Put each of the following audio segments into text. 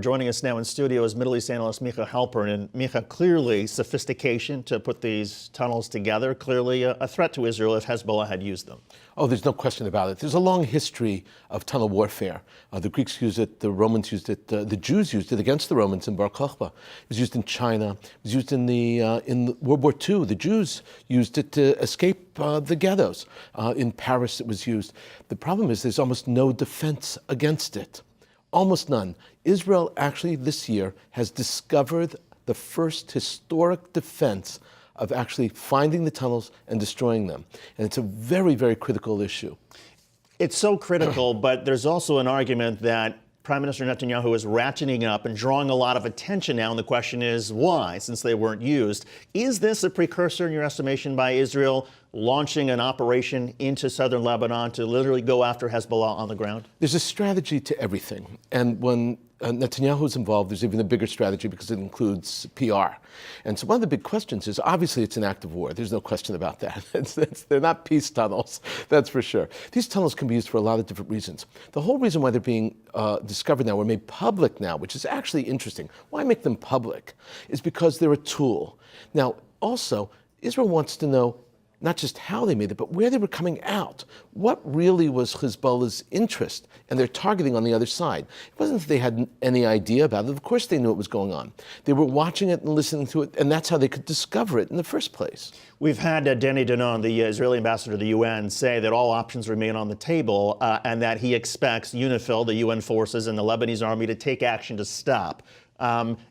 Joining us now in studio is Middle East analyst Micah Halpern. And Micah, clearly sophistication to put these tunnels together, clearly a threat to Israel if Hezbollah had used them. Oh, there's no question about it. There's a long history of tunnel warfare. The Greeks used it, the Romans used it, the Jews used it against the Romans in Bar Kokhba. It was used in China. It was used in World War II. The Jews used it to escape the ghettos. In Paris it was used. The problem is there's almost no defense against it. Almost none. Israel actually this year has discovered the first historic defense of actually finding the tunnels and destroying them. And it's a very, very critical issue. It's so critical, but there's also an argument that Prime Minister Netanyahu is ratcheting up and drawing a lot of attention now, and the question is why, since they weren't used. Is this a precursor, in your estimation, by Israel launching an operation into southern Lebanon to literally go after Hezbollah on the ground? There's a strategy to everything. And when Netanyahu is involved, there's even a bigger strategy because it includes PR. And so one of the big questions is, obviously it's an act of war. There's no question about that. They're not peace tunnels, that's for sure. These tunnels can be used for a lot of different reasons. The whole reason why they're being discovered now, or made public now, which is actually interesting, why make them public, is because they're a tool. Now, also, Israel wants to know not just how they made it, but where they were coming out. What really was Hezbollah's interest and their targeting on the other side? It wasn't that they had any idea about it. Of course they knew what was going on. They were watching it and listening to it, and that's how they could discover it in the first place. We've had Danny Danon, the Israeli ambassador to the UN, say that all options remain on the table and that he expects UNIFIL, the UN forces, and the Lebanese army to take action to stop.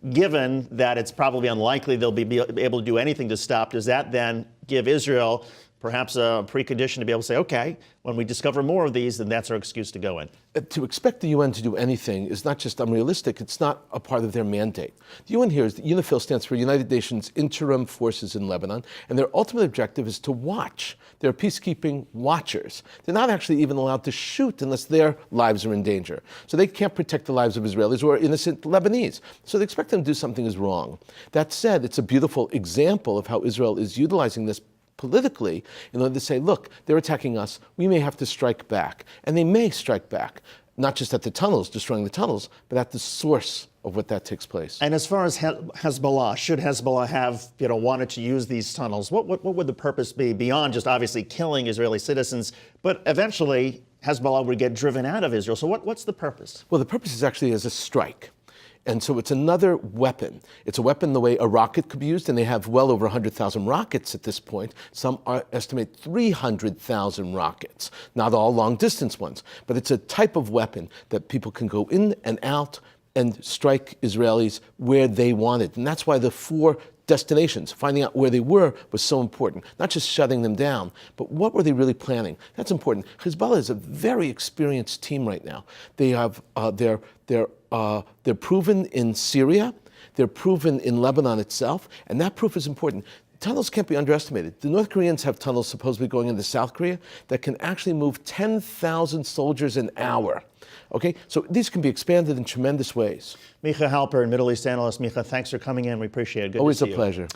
Given that it's probably unlikely they'll be able to do anything to stop, does that then give Israel perhaps a precondition to be able to say, okay, when we discover more of these, then that's our excuse to go in? To expect the UN to do anything is not just unrealistic, it's not a part of their mandate. The UN here is, UNIFIL stands for United Nations Interim Forces in Lebanon, and their ultimate objective is to watch. They're peacekeeping watchers. They're not actually even allowed to shoot unless their lives are in danger. So they can't protect the lives of Israelis or innocent Lebanese. So they expect them to do something is wrong. That said, it's a beautiful example of how Israel is utilizing this politically in order to say, look, they're attacking us, we may have to strike back. And they may strike back, not just at the tunnels, destroying the tunnels, but at the source of what that takes place. And as far as Hezbollah, should Hezbollah have wanted to use these tunnels, what would the purpose be beyond just obviously killing Israeli citizens, but eventually Hezbollah would get driven out of Israel. So what's the purpose? Well, the purpose is actually as a strike. And so it's another weapon. It's a weapon the way a rocket could be used, and they have well over 100,000 rockets at this point. Some estimate 300,000 rockets, not all long-distance ones. But it's a type of weapon that people can go in and out and strike Israelis where they wanted. And that's why the four destinations, finding out where they were, was so important. Not just shutting them down, but what were they really planning? That's important. Hezbollah is a very experienced team right now. They have they're proven in Syria, they're proven in Lebanon itself, and that proof is important. Tunnels can't be underestimated. The North Koreans have tunnels supposedly going into South Korea that can actually move 10,000 soldiers an hour. Okay, so these can be expanded in tremendous ways. Micah Halpern, Middle East analyst. Micah, thanks for coming in. We appreciate it. Good Always to see a pleasure.